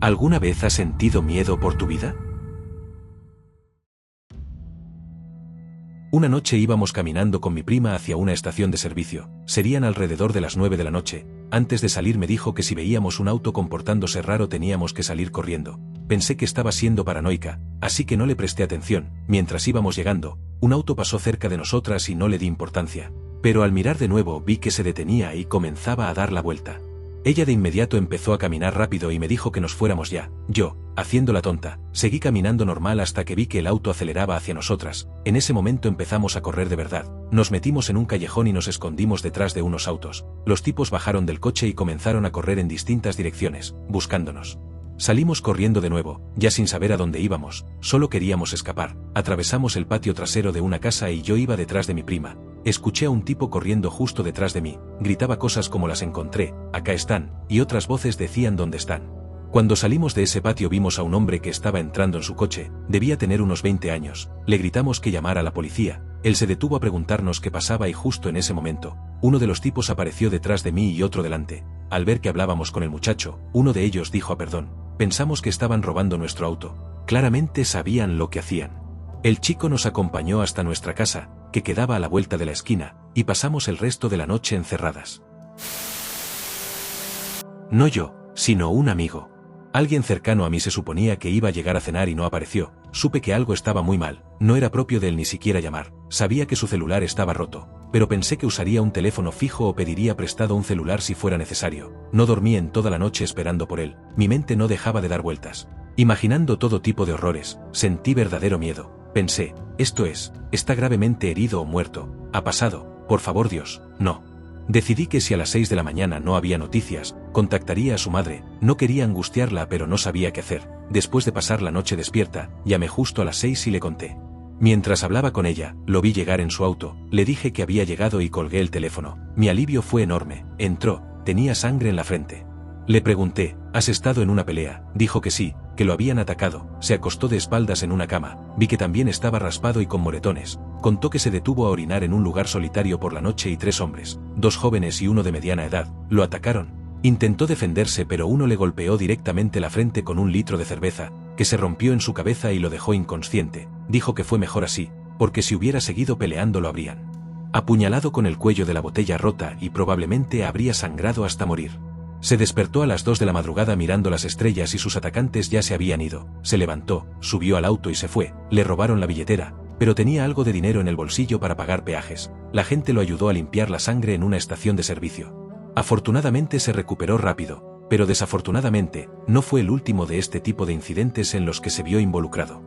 ¿Alguna vez has sentido miedo por tu vida? Una noche íbamos caminando con mi prima hacia una estación de servicio. Serían alrededor de las 9 de la noche. Antes de salir me dijo que si veíamos un auto comportándose raro teníamos que salir corriendo. Pensé que estaba siendo paranoica, así que no le presté atención. Mientras íbamos llegando, un auto pasó cerca de nosotras y no le di importancia. Pero al mirar de nuevo vi que se detenía y comenzaba a dar la vuelta. Ella de inmediato empezó a caminar rápido y me dijo que nos fuéramos ya. Yo, haciendo la tonta, seguí caminando normal hasta que vi que el auto aceleraba hacia nosotras. En ese momento empezamos a correr de verdad. Nos metimos en un callejón y nos escondimos detrás de unos autos. Los tipos bajaron del coche y comenzaron a correr en distintas direcciones, buscándonos. Salimos corriendo de nuevo, ya sin saber a dónde íbamos, solo queríamos escapar. Atravesamos el patio trasero de una casa y yo iba detrás de mi prima. Escuché a un tipo corriendo justo detrás de mí, gritaba cosas como las encontré, acá están, y otras voces decían dónde están. Cuando salimos de ese patio vimos a un hombre que estaba entrando en su coche, debía tener unos 20 años, le gritamos que llamara a la policía, él se detuvo a preguntarnos qué pasaba y justo en ese momento, uno de los tipos apareció detrás de mí y otro delante. Al ver que hablábamos con el muchacho, uno de ellos dijo perdón, pensamos que estaban robando nuestro auto, claramente sabían lo que hacían. El chico nos acompañó hasta nuestra casa, que quedaba a la vuelta de la esquina, y pasamos el resto de la noche encerradas. No yo, sino un amigo. Alguien cercano a mí se suponía que iba a llegar a cenar y no apareció. Supe que algo estaba muy mal, no era propio de él ni siquiera llamar. Sabía que su celular estaba roto, pero pensé que usaría un teléfono fijo o pediría prestado un celular si fuera necesario. No dormí en toda la noche esperando por él, mi mente no dejaba de dar vueltas. Imaginando todo tipo de horrores, sentí verdadero miedo. Pensé, está gravemente herido o muerto, ha pasado, por favor Dios, no. Decidí que si a las 6 de la mañana no había noticias, contactaría a su madre, no quería angustiarla pero no sabía qué hacer. Después de pasar la noche despierta, llamé justo a las 6 y le conté. Mientras hablaba con ella, lo vi llegar en su auto, le dije que había llegado y colgué el teléfono. Mi alivio fue enorme, entró, tenía sangre en la frente. Le pregunté, ¿has estado en una pelea? Dijo que sí, que lo habían atacado, se acostó de espaldas en una cama, vi que también estaba raspado y con moretones, contó que se detuvo a orinar en un lugar solitario por la noche y 3 hombres, 2 jóvenes y uno de mediana edad, lo atacaron. Intentó defenderse pero uno le golpeó directamente la frente con un litro de cerveza, que se rompió en su cabeza y lo dejó inconsciente, dijo que fue mejor así, porque si hubiera seguido peleando lo habrían apuñalado con el cuello de la botella rota y probablemente habría sangrado hasta morir. Se despertó a las 2 de la madrugada mirando las estrellas y sus atacantes ya se habían ido. Se levantó, subió al auto y se fue. Le robaron la billetera, pero tenía algo de dinero en el bolsillo para pagar peajes. La gente lo ayudó a limpiar la sangre en una estación de servicio. Afortunadamente se recuperó rápido, pero desafortunadamente, no fue el último de este tipo de incidentes en los que se vio involucrado.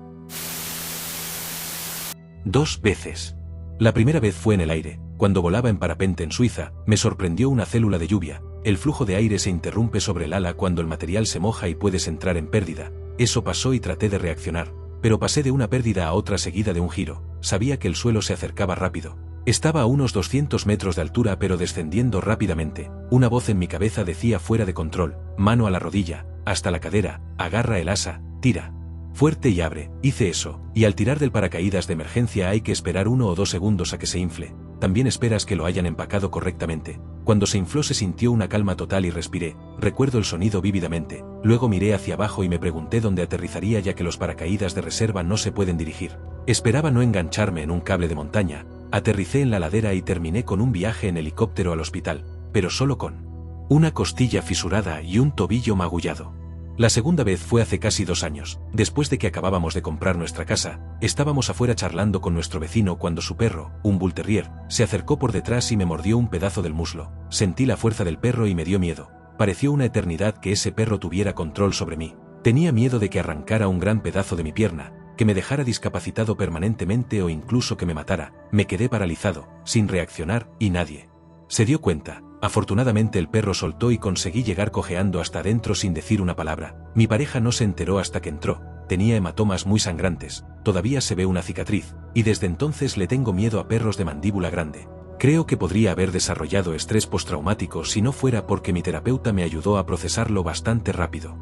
2 veces. La primera vez fue en el aire. Cuando volaba en parapente en Suiza, me sorprendió una célula de lluvia. El flujo de aire se interrumpe sobre el ala cuando el material se moja y puedes entrar en pérdida. Eso pasó y traté de reaccionar, pero pasé de una pérdida a otra seguida de un giro. Sabía que el suelo se acercaba rápido. Estaba a unos 200 metros de altura pero descendiendo rápidamente. Una voz en mi cabeza decía fuera de control, mano a la rodilla, hasta la cadera, agarra el asa, tira. Fuerte y abre. Hice eso, y al tirar del paracaídas de emergencia hay que esperar 1 o 2 segundos a que se infle. También esperas que lo hayan empacado correctamente. Cuando se infló se sintió una calma total y respiré. Recuerdo el sonido vívidamente. Luego miré hacia abajo y me pregunté dónde aterrizaría ya que los paracaídas de reserva no se pueden dirigir. Esperaba no engancharme en un cable de montaña. Aterricé en la ladera y terminé con un viaje en helicóptero al hospital, pero solo con una costilla fisurada y un tobillo magullado. La segunda vez fue hace casi 2 años. Después de que acabábamos de comprar nuestra casa, estábamos afuera charlando con nuestro vecino cuando su perro, un bull terrier, se acercó por detrás y me mordió un pedazo del muslo. Sentí la fuerza del perro y me dio miedo. Pareció una eternidad que ese perro tuviera control sobre mí. Tenía miedo de que arrancara un gran pedazo de mi pierna, que me dejara discapacitado permanentemente o incluso que me matara. Me quedé paralizado, sin reaccionar, y nadie se dio cuenta. Afortunadamente el perro soltó y conseguí llegar cojeando hasta adentro sin decir una palabra. Mi pareja no se enteró hasta que entró. Tenía hematomas muy sangrantes, todavía se ve una cicatriz, y desde entonces le tengo miedo a perros de mandíbula grande. Creo que podría haber desarrollado estrés postraumático si no fuera porque mi terapeuta me ayudó a procesarlo bastante rápido.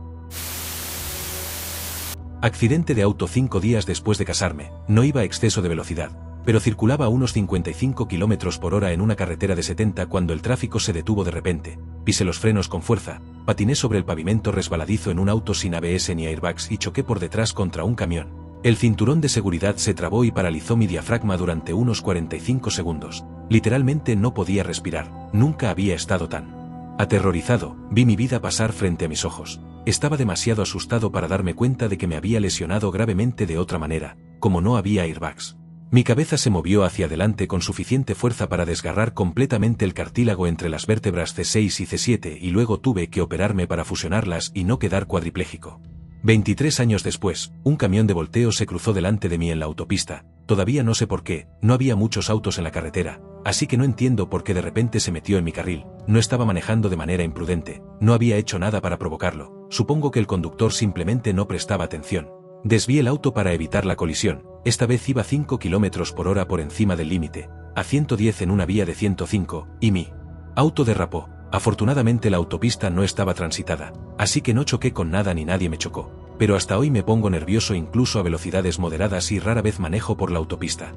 Accidente de auto 5 días después de casarme. No iba a exceso de velocidad. pero circulaba a unos 55 km por hora en una carretera de 70 cuando el tráfico se detuvo de repente. Pisé los frenos con fuerza, patiné sobre el pavimento resbaladizo en un auto sin ABS ni airbags y choqué por detrás contra un camión. El cinturón de seguridad se trabó y paralizó mi diafragma durante unos 45 segundos. Literalmente no podía respirar, nunca había estado tan aterrorizado. Vi mi vida pasar frente a mis ojos. Estaba demasiado asustado para darme cuenta de que me había lesionado gravemente de otra manera, como no había airbags. Mi cabeza se movió hacia adelante con suficiente fuerza para desgarrar completamente el cartílago entre las vértebras C6 y C7 y luego tuve que operarme para fusionarlas y no quedar cuadripléjico. 23 años después, un camión de volteo se cruzó delante de mí en la autopista. Todavía no sé por qué, no había muchos autos en la carretera, así que no entiendo por qué de repente se metió en mi carril. No estaba manejando de manera imprudente, no había hecho nada para provocarlo. Supongo que el conductor simplemente no prestaba atención. Desvié el auto para evitar la colisión. Esta vez iba 5 km por hora por encima del límite, a 110 en una vía de 105, y mi auto derrapó. Afortunadamente la autopista no estaba transitada, así que no choqué con nada ni nadie me chocó. Pero hasta hoy me pongo nervioso incluso a velocidades moderadas y rara vez manejo por la autopista.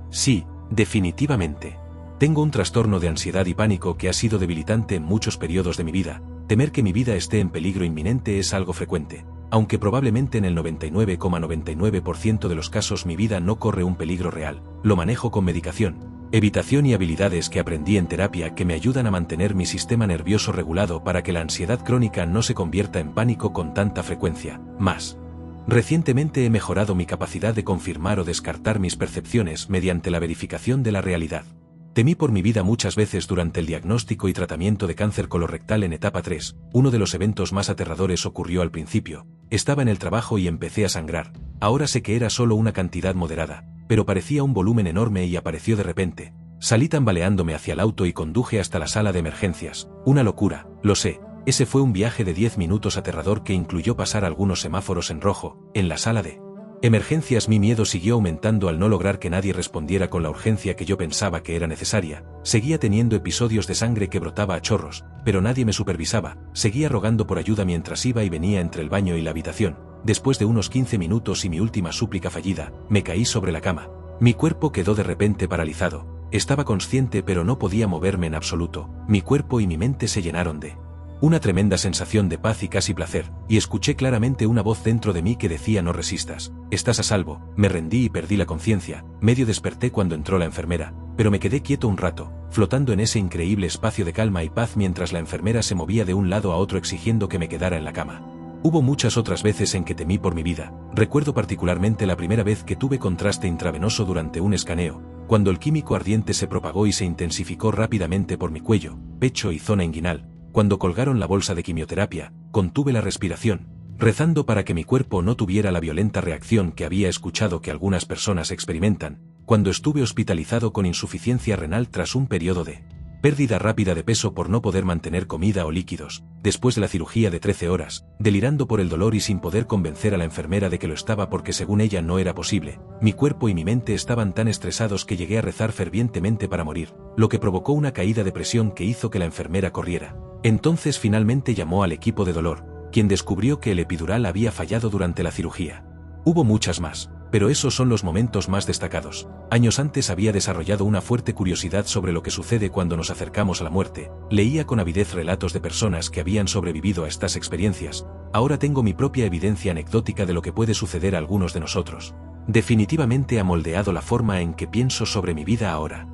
Sí, definitivamente. Tengo un trastorno de ansiedad y pánico que ha sido debilitante en muchos periodos de mi vida. Temer que mi vida esté en peligro inminente es algo frecuente, aunque probablemente en el 99,99% de los casos mi vida no corre un peligro real. Lo manejo con medicación, evitación y habilidades que aprendí en terapia que me ayudan a mantener mi sistema nervioso regulado para que la ansiedad crónica no se convierta en pánico con tanta frecuencia. Más recientemente he mejorado mi capacidad de confirmar o descartar mis percepciones mediante la verificación de la realidad. Temí por mi vida muchas veces durante el diagnóstico y tratamiento de cáncer colorectal en etapa 3. Uno de los eventos más aterradores ocurrió al principio. Estaba en el trabajo y empecé a sangrar. Ahora sé que era solo una cantidad moderada, pero parecía un volumen enorme y apareció de repente. Salí tambaleándome hacia el auto y conduje hasta la sala de emergencias. Una locura, lo sé. Ese fue un viaje de 10 minutos aterrador que incluyó pasar algunos semáforos en rojo. En la sala de emergencias mi miedo siguió aumentando al no lograr que nadie respondiera con la urgencia que yo pensaba que era necesaria. Seguía teniendo episodios de sangre que brotaba a chorros, pero nadie me supervisaba. Seguía rogando por ayuda mientras iba y venía entre el baño y la habitación. Después de unos 15 minutos y mi última súplica fallida, me caí sobre la cama. Mi cuerpo quedó de repente paralizado. Estaba consciente pero no podía moverme en absoluto. Mi cuerpo y mi mente se llenaron de una tremenda sensación de paz y casi placer, y escuché claramente una voz dentro de mí que decía: no resistas, estás a salvo. Me rendí y perdí la conciencia. Medio desperté cuando entró la enfermera, pero me quedé quieto un rato, flotando en ese increíble espacio de calma y paz mientras la enfermera se movía de un lado a otro exigiendo que me quedara en la cama. Hubo muchas otras veces en que temí por mi vida. Recuerdo particularmente la primera vez que tuve contraste intravenoso durante un escaneo, cuando el químico ardiente se propagó y se intensificó rápidamente por mi cuello, pecho y zona inguinal. Cuando colgaron la bolsa de quimioterapia, contuve la respiración, rezando para que mi cuerpo no tuviera la violenta reacción que había escuchado que algunas personas experimentan, cuando estuve hospitalizado con insuficiencia renal tras un periodo de pérdida rápida de peso por no poder mantener comida o líquidos, después de la cirugía de 13 horas, delirando por el dolor y sin poder convencer a la enfermera de que lo estaba porque según ella no era posible. Mi cuerpo y mi mente estaban tan estresados que llegué a rezar fervientemente para morir, lo que provocó una caída de presión que hizo que la enfermera corriera. Entonces finalmente llamó al equipo de dolor, quien descubrió que el epidural había fallado durante la cirugía. Hubo muchas más, pero esos son los momentos más destacados. Años antes había desarrollado una fuerte curiosidad sobre lo que sucede cuando nos acercamos a la muerte. Leía con avidez relatos de personas que habían sobrevivido a estas experiencias. Ahora tengo mi propia evidencia anecdótica de lo que puede suceder a algunos de nosotros. Definitivamente ha moldeado la forma en que pienso sobre mi vida ahora.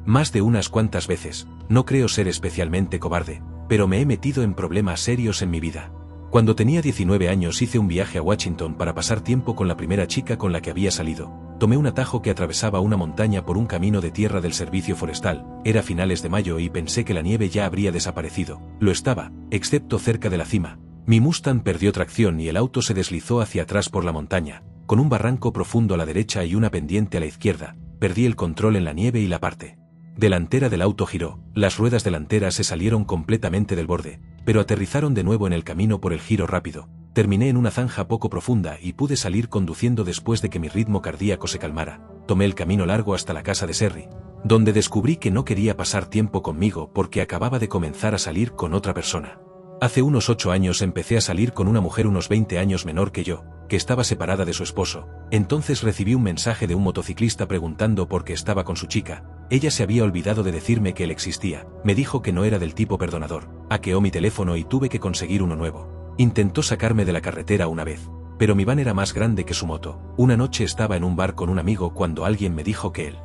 Más de unas cuantas veces. No creo ser especialmente cobarde, pero me he metido en problemas serios en mi vida. Cuando tenía 19 años hice un viaje a Washington para pasar tiempo con la primera chica con la que había salido. Tomé un atajo que atravesaba una montaña por un camino de tierra del servicio forestal. Era finales de mayo y pensé que la nieve ya habría desaparecido. Lo estaba, excepto cerca de la cima. Mi Mustang perdió tracción y el auto se deslizó hacia atrás por la montaña, con un barranco profundo a la derecha y una pendiente a la izquierda. Perdí el control en la nieve y la parte delantera del auto giró. Las ruedas delanteras se salieron completamente del borde, pero aterrizaron de nuevo en el camino por el giro rápido. Terminé en una zanja poco profunda y pude salir conduciendo después de que mi ritmo cardíaco se calmara. Tomé el camino largo hasta la casa de Sherry, donde descubrí que no quería pasar tiempo conmigo porque acababa de comenzar a salir con otra persona. Hace unos 8 años empecé a salir con una mujer unos 20 años menor que yo, que estaba separada de su esposo. Entonces recibí un mensaje de un motociclista preguntando por qué estaba con su chica. Ella se había olvidado de decirme que él existía. Me dijo que no era del tipo perdonador. Hackeó mi teléfono y tuve que conseguir uno nuevo. Intentó sacarme de la carretera una vez, pero mi van era más grande que su moto. Una noche estaba en un bar con un amigo cuando alguien me dijo que él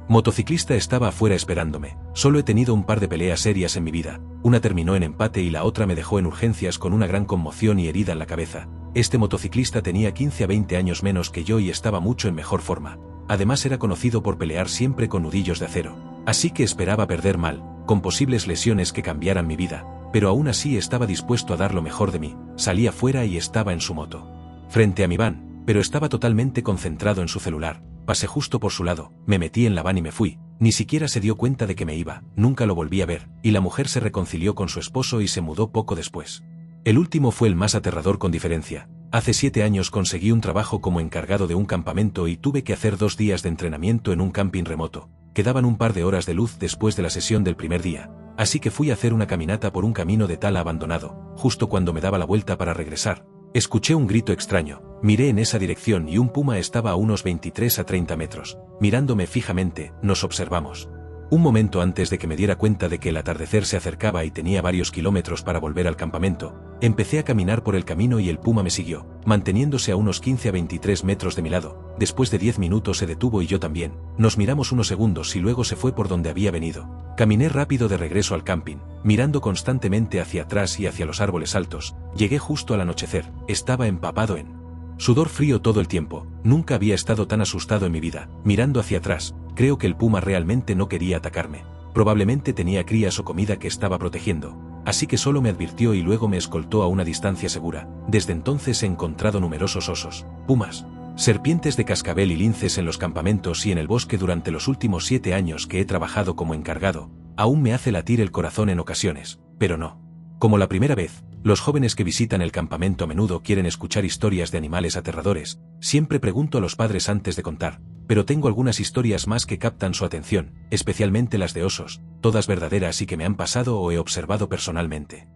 motociclista estaba afuera esperándome. Solo he tenido un par de peleas serias en mi vida. Una terminó en empate y la otra me dejó en urgencias con una gran conmoción y herida en la cabeza. Este motociclista tenía 15 a 20 años menos que yo y estaba mucho en mejor forma. Además era conocido por pelear siempre con nudillos de acero. Así que esperaba perder mal, con posibles lesiones que cambiaran mi vida, pero aún así estaba dispuesto a dar lo mejor de mí. Salí afuera y estaba en su moto, frente a mi van, pero estaba totalmente concentrado en su celular. Pasé justo por su lado, me metí en la van y me fui. Ni siquiera se dio cuenta de que me iba, nunca lo volví a ver, y la mujer se reconcilió con su esposo y se mudó poco después. El último fue el más aterrador con diferencia. Hace 7 años conseguí un trabajo como encargado de un campamento y tuve que hacer 2 días de entrenamiento en un camping remoto. Quedaban un par de horas de luz después de la sesión del primer día, así que fui a hacer una caminata por un camino de tala abandonado. Justo cuando me daba la vuelta para regresar, escuché un grito extraño. Miré en esa dirección y un puma estaba a unos 23 a 30 metros. Mirándome fijamente, nos observamos. Un momento antes de que me diera cuenta de que el atardecer se acercaba y tenía varios kilómetros para volver al campamento, empecé a caminar por el camino y el puma me siguió, manteniéndose a unos 15 a 23 metros de mi lado. Después de 10 minutos se detuvo y yo también. Nos miramos unos segundos y luego se fue por donde había venido. Caminé rápido de regreso al camping, mirando constantemente hacia atrás y hacia los árboles altos. Llegué justo al anochecer. Estaba empapado en sudor frío todo el tiempo. Nunca había estado tan asustado en mi vida. Mirando hacia atrás, creo que el puma realmente no quería atacarme. Probablemente tenía crías o comida que estaba protegiendo. Así que solo me advirtió y luego me escoltó a una distancia segura. Desde entonces he encontrado numerosos osos, pumas, serpientes de cascabel y linces en los campamentos y en el bosque durante los últimos 7 años que he trabajado como encargado. Aún me hace latir el corazón en ocasiones, pero no como la primera vez. Los jóvenes que visitan el campamento a menudo quieren escuchar historias de animales aterradores. Siempre pregunto a los padres antes de contar, pero tengo algunas historias más que captan su atención, especialmente las de osos, todas verdaderas y que me han pasado o he observado personalmente.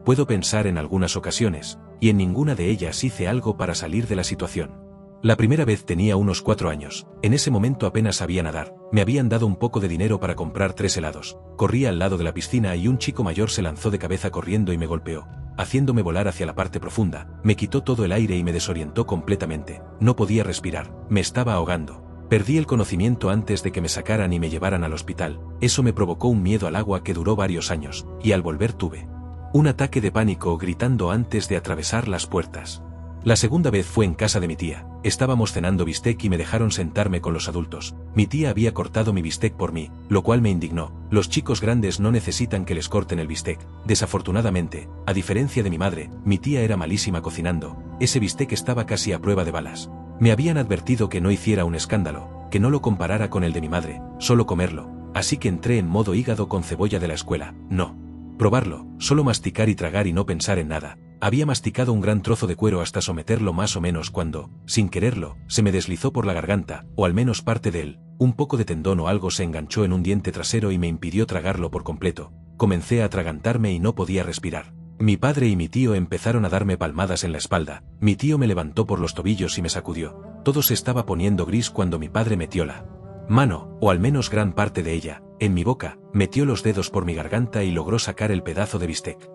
Puedo pensar en algunas ocasiones, y en ninguna de ellas hice algo para salir de la situación. La primera vez tenía unos 4 años, en ese momento apenas sabía nadar, me habían dado un poco de dinero para comprar 3 helados, corrí al lado de la piscina y un chico mayor se lanzó de cabeza corriendo y me golpeó, haciéndome volar hacia la parte profunda, me quitó todo el aire y me desorientó completamente, no podía respirar, me estaba ahogando. Perdí el conocimiento antes de que me sacaran y me llevaran al hospital. Eso me provocó un miedo al agua que duró varios años, y al volver tuve un ataque de pánico gritando antes de atravesar las puertas. La segunda vez fue en casa de mi tía. Estábamos cenando bistec y me dejaron sentarme con los adultos. Mi tía había cortado mi bistec por mí, lo cual me indignó. Los chicos grandes no necesitan que les corten el bistec. Desafortunadamente, a diferencia de mi madre, mi tía era malísima cocinando. Ese bistec estaba casi a prueba de balas. Me habían advertido que no hiciera un escándalo, que no lo comparara con el de mi madre, solo comerlo. Así que entré en modo hígado con cebolla de la escuela. No probarlo, solo masticar y tragar y no pensar en nada. Había masticado un gran trozo de cuero hasta someterlo más o menos cuando, sin quererlo, se me deslizó por la garganta, o al menos parte de él. Un poco de tendón o algo se enganchó en un diente trasero y me impidió tragarlo por completo. Comencé a atragantarme y no podía respirar. Mi padre y mi tío empezaron a darme palmadas en la espalda. Mi tío me levantó por los tobillos y me sacudió. Todo se estaba poniendo gris cuando mi padre metió la mano, o al menos gran parte de ella, en mi boca, metió los dedos por mi garganta y logró sacar el pedazo de bistec.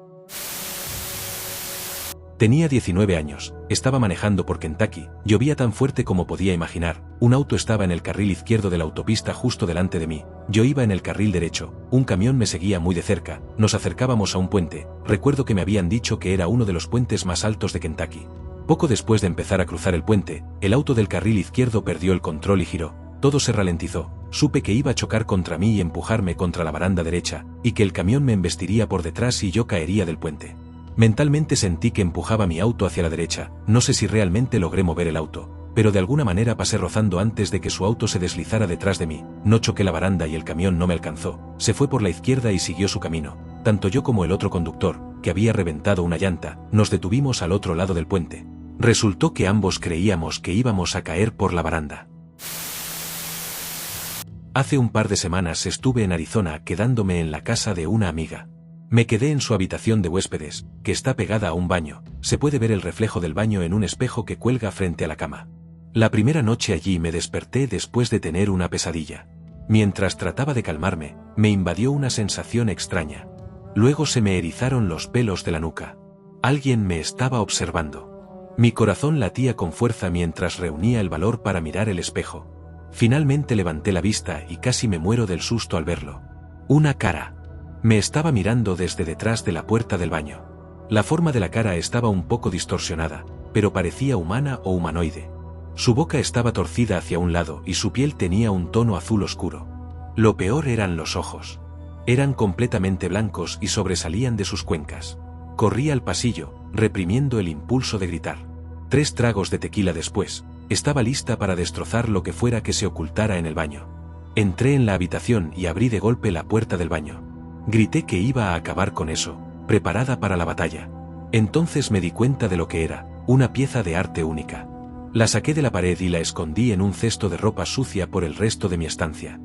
Tenía 19 años, estaba manejando por Kentucky, llovía tan fuerte como podía imaginar, un auto estaba en el carril izquierdo de la autopista justo delante de mí, yo iba en el carril derecho, un camión me seguía muy de cerca, nos acercábamos a un puente, recuerdo que me habían dicho que era uno de los puentes más altos de Kentucky. Poco después de empezar a cruzar el puente, el auto del carril izquierdo perdió el control y giró, todo se ralentizó, supe que iba a chocar contra mí y empujarme contra la baranda derecha, y que el camión me embestiría por detrás y yo caería del puente. Mentalmente sentí que empujaba mi auto hacia la derecha, no sé si realmente logré mover el auto, pero de alguna manera pasé rozando antes de que su auto se deslizara detrás de mí, no choqué la baranda y el camión no me alcanzó, se fue por la izquierda y siguió su camino. Tanto yo como el otro conductor, que había reventado una llanta, nos detuvimos al otro lado del puente. Resultó que ambos creíamos que íbamos a caer por la baranda. Hace un par de semanas estuve en Arizona quedándome en la casa de una amiga. Me quedé en su habitación de huéspedes, que está pegada a un baño. Se puede ver el reflejo del baño en un espejo que cuelga frente a la cama. La primera noche allí me desperté después de tener una pesadilla. Mientras trataba de calmarme, me invadió una sensación extraña. Luego se me erizaron los pelos de la nuca. Alguien me estaba observando. Mi corazón latía con fuerza mientras reunía el valor para mirar el espejo. Finalmente levanté la vista y casi me muero del susto al verlo. Una cara. Me estaba mirando desde detrás de la puerta del baño. La forma de la cara estaba un poco distorsionada, pero parecía humana o humanoide. Su boca estaba torcida hacia un lado y su piel tenía un tono azul oscuro. Lo peor eran los ojos. Eran completamente blancos y sobresalían de sus cuencas. Corrí al pasillo, reprimiendo el impulso de gritar. 3 tragos de tequila después, estaba lista para destrozar lo que fuera que se ocultara en el baño. Entré en la habitación y abrí de golpe la puerta del baño. Grité que iba a acabar con eso, preparada para la batalla. Entonces me di cuenta de lo que era, una pieza de arte única. La saqué de la pared y la escondí en un cesto de ropa sucia por el resto de mi estancia.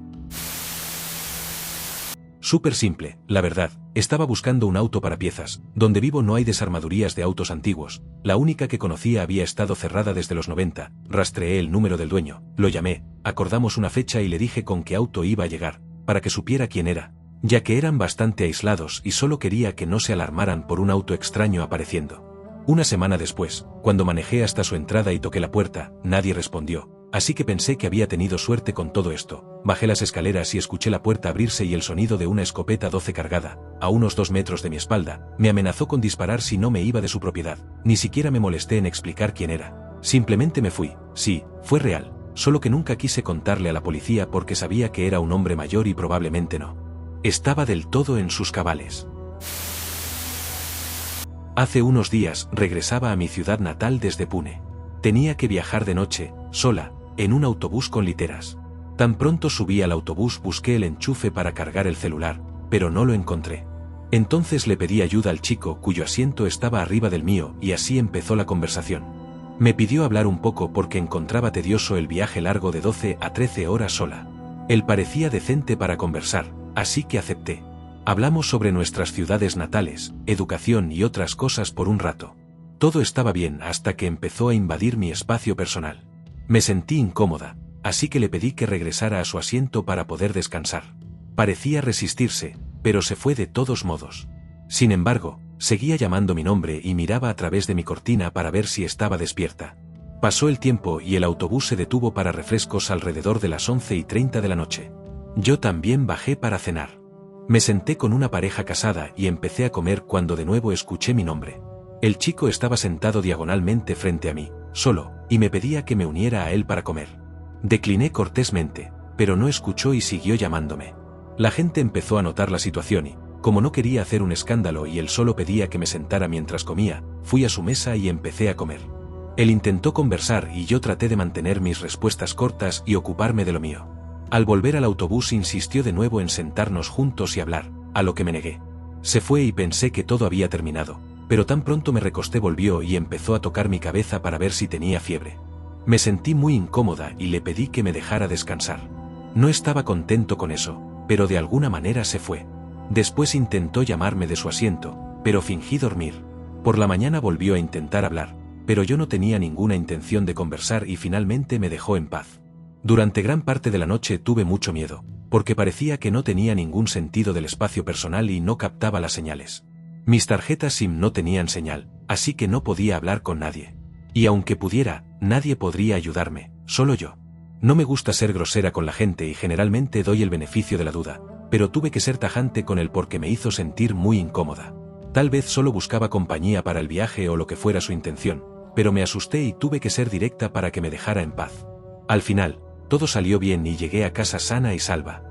Súper simple, la verdad. Estaba buscando un auto para piezas. Donde vivo no hay desarmadurías de autos antiguos. La única que conocía había estado cerrada desde los 90. Rastreé el número del dueño, lo llamé, acordamos una fecha y le dije con qué auto iba a llegar, para que supiera quién era, ya que eran bastante aislados y solo quería que no se alarmaran por un auto extraño apareciendo. Una semana después, cuando manejé hasta su entrada y toqué la puerta, nadie respondió, así que pensé que había tenido suerte con todo esto. Bajé las escaleras y escuché la puerta abrirse y el sonido de una escopeta 12 cargada, a unos 2 metros de mi espalda, me amenazó con disparar si no me iba de su propiedad. Ni siquiera me molesté en explicar quién era. Simplemente me fui. Sí, fue real, solo que nunca quise contarle a la policía porque sabía que era un hombre mayor y probablemente no estaba del todo en sus cabales. Hace unos días regresaba a mi ciudad natal desde Pune. Tenía que viajar de noche, sola, en un autobús con literas. Tan pronto subí al autobús busqué el enchufe para cargar el celular, pero no lo encontré. Entonces le pedí ayuda al chico cuyo asiento estaba arriba del mío y así empezó la conversación. Me pidió hablar un poco porque encontraba tedioso el viaje largo de 12 a 13 horas sola. Él parecía decente para conversar, así que acepté. Hablamos sobre nuestras ciudades natales, educación y otras cosas por un rato. Todo estaba bien hasta que empezó a invadir mi espacio personal. Me sentí incómoda, así que le pedí que regresara a su asiento para poder descansar. Parecía resistirse, pero se fue de todos modos. Sin embargo, seguía llamando mi nombre y miraba a través de mi cortina para ver si estaba despierta. Pasó el tiempo y el autobús se detuvo para refrescos alrededor de las 11:30 de la noche. Yo también bajé para cenar. Me senté con una pareja casada y empecé a comer cuando de nuevo escuché mi nombre. El chico estaba sentado diagonalmente frente a mí, solo, y me pedía que me uniera a él para comer. Decliné cortésmente, pero no escuchó y siguió llamándome. La gente empezó a notar la situación y, como no quería hacer un escándalo y él solo pedía que me sentara mientras comía, fui a su mesa y empecé a comer. Él intentó conversar y yo traté de mantener mis respuestas cortas y ocuparme de lo mío. Al volver al autobús insistió de nuevo en sentarnos juntos y hablar, a lo que me negué. Se fue y pensé que todo había terminado, pero tan pronto me recosté volvió y empezó a tocar mi cabeza para ver si tenía fiebre. Me sentí muy incómoda y le pedí que me dejara descansar. No estaba contento con eso, pero de alguna manera se fue. Después intentó llamarme de su asiento, pero fingí dormir. Por la mañana volvió a intentar hablar, pero yo no tenía ninguna intención de conversar y finalmente me dejó en paz. Durante gran parte de la noche tuve mucho miedo, porque parecía que no tenía ningún sentido del espacio personal y no captaba las señales. Mis tarjetas SIM no tenían señal, así que no podía hablar con nadie. Y aunque pudiera, nadie podría ayudarme, solo yo. No me gusta ser grosera con la gente y generalmente doy el beneficio de la duda, pero tuve que ser tajante con él porque me hizo sentir muy incómoda. Tal vez solo buscaba compañía para el viaje o lo que fuera su intención, pero me asusté y tuve que ser directa para que me dejara en paz. Al final, todo salió bien y llegué a casa sana y salva.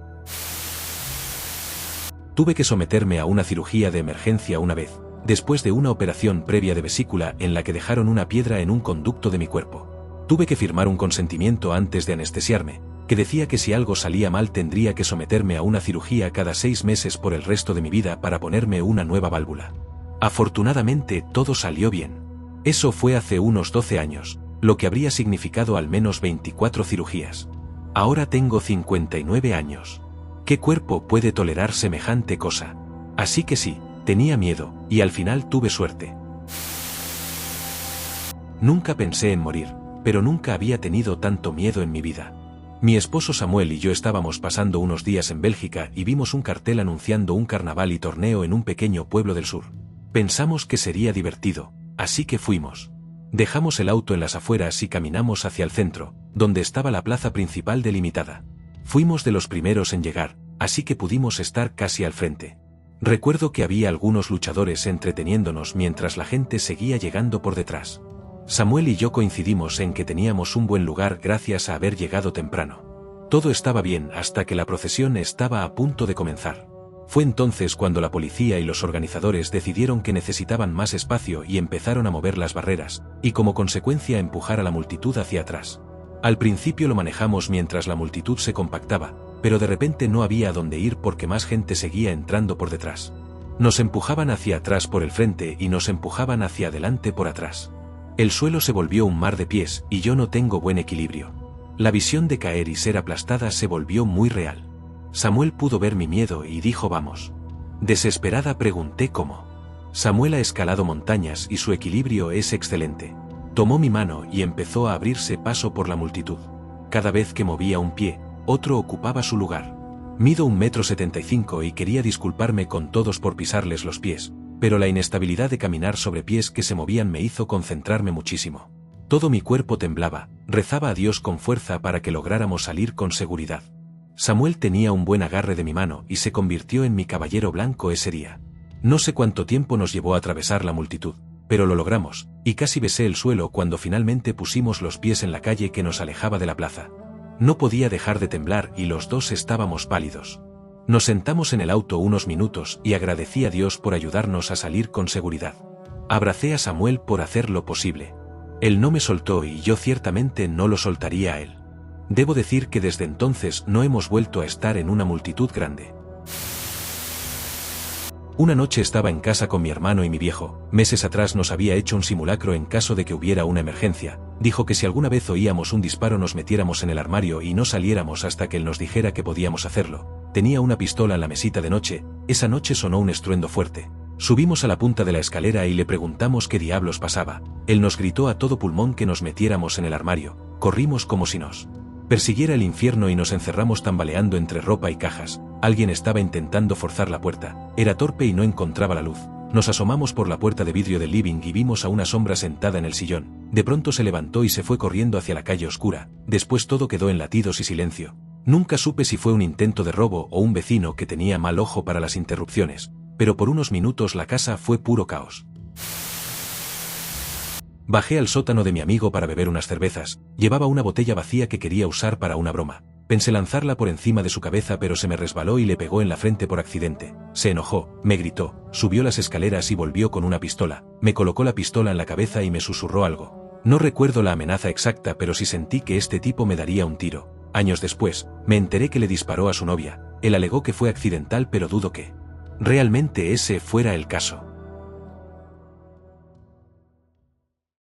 Tuve que someterme a una cirugía de emergencia una vez, después de una operación previa de vesícula en la que dejaron una piedra en un conducto de mi cuerpo. Tuve que firmar un consentimiento antes de anestesiarme, que decía que si algo salía mal tendría que someterme a una cirugía cada 6 meses por el resto de mi vida para ponerme una nueva válvula. Afortunadamente todo salió bien. Eso fue hace unos 12 años, lo que habría significado al menos 24 cirugías. Ahora tengo 59 años. ¿Qué cuerpo puede tolerar semejante cosa? Así que sí, Tenía miedo, y al final tuve suerte. Nunca pensé en morir, pero nunca había tenido tanto miedo en mi vida. Mi esposo Samuel y yo estábamos pasando unos días en Bélgica y vimos un cartel anunciando un carnaval y torneo en un pequeño pueblo del sur. Pensamos que sería divertido, así que fuimos. Dejamos el auto en las afueras y caminamos hacia el centro, donde estaba la plaza principal delimitada. Fuimos de los primeros en llegar, así que pudimos estar casi al frente. Recuerdo que había algunos luchadores entreteniéndonos mientras la gente seguía llegando por detrás. Samuel y yo coincidimos en que teníamos un buen lugar gracias a haber llegado temprano. Todo estaba bien hasta que la procesión estaba a punto de comenzar. Fue entonces cuando la policía y los organizadores decidieron que necesitaban más espacio y empezaron a mover las barreras, y como consecuencia empujar a la multitud hacia atrás. Al principio lo manejamos mientras la multitud se compactaba, pero de repente no había a dónde ir porque más gente seguía entrando por detrás. Nos empujaban hacia atrás por el frente y nos empujaban hacia adelante por atrás. El suelo se volvió un mar de pies y yo no tengo buen equilibrio. La visión de caer y ser aplastada se volvió muy real. Samuel pudo ver mi miedo y dijo vamos. Desesperada pregunté cómo. Samuel ha escalado montañas y su equilibrio es excelente. Tomó mi mano y empezó a abrirse paso por la multitud. Cada vez que movía un pie, otro ocupaba su lugar. Mido 1,75 m y quería disculparme con todos por pisarles los pies, pero la inestabilidad de caminar sobre pies que se movían me hizo concentrarme muchísimo. Todo mi cuerpo temblaba, rezaba a Dios con fuerza para que lográramos salir con seguridad. Samuel tenía un buen agarre de mi mano y se convirtió en mi caballero blanco ese día. No sé cuánto tiempo nos llevó a atravesar la multitud, pero lo logramos, y casi besé el suelo cuando finalmente pusimos los pies en la calle que nos alejaba de la plaza. No podía dejar de temblar y los dos estábamos pálidos. Nos sentamos en el auto unos minutos y agradecí a Dios por ayudarnos a salir con seguridad. Abracé a Samuel por hacer lo posible. Él no me soltó y yo ciertamente no lo soltaría a él. Debo decir que desde entonces no hemos vuelto a estar en una multitud grande. Una noche estaba en casa con mi hermano y mi viejo. Meses atrás nos había hecho un simulacro en caso de que hubiera una emergencia. Dijo que si alguna vez oíamos un disparo nos metiéramos en el armario y no saliéramos hasta que él nos dijera que podíamos hacerlo. Tenía una pistola en la mesita de noche. Esa noche sonó un estruendo fuerte. Subimos a la punta de la escalera y le preguntamos qué diablos pasaba. Él nos gritó a todo pulmón que nos metiéramos en el armario. Corrimos como si nos persiguiera el infierno y nos encerramos tambaleando entre ropa y cajas. Alguien estaba intentando forzar la puerta. Era torpe y no encontraba la luz. Nos asomamos por la puerta de vidrio del living y vimos a una sombra sentada en el sillón. De pronto se levantó y se fue corriendo hacia la calle oscura. Después todo quedó en latidos y silencio. Nunca supe si fue un intento de robo o un vecino que tenía mal ojo para las interrupciones, pero por unos minutos la casa fue puro caos. Bajé al sótano de mi amigo para beber unas cervezas. Llevaba una botella vacía que quería usar para una broma. Pensé lanzarla por encima de su cabeza pero se me resbaló y le pegó en la frente por accidente. Se enojó, me gritó, subió las escaleras y volvió con una pistola. Me colocó la pistola en la cabeza y me susurró algo. No recuerdo la amenaza exacta pero sí sentí que este tipo me daría un tiro. Años después, me enteré que le disparó a su novia. Él alegó que fue accidental pero dudo que realmente ese fuera el caso.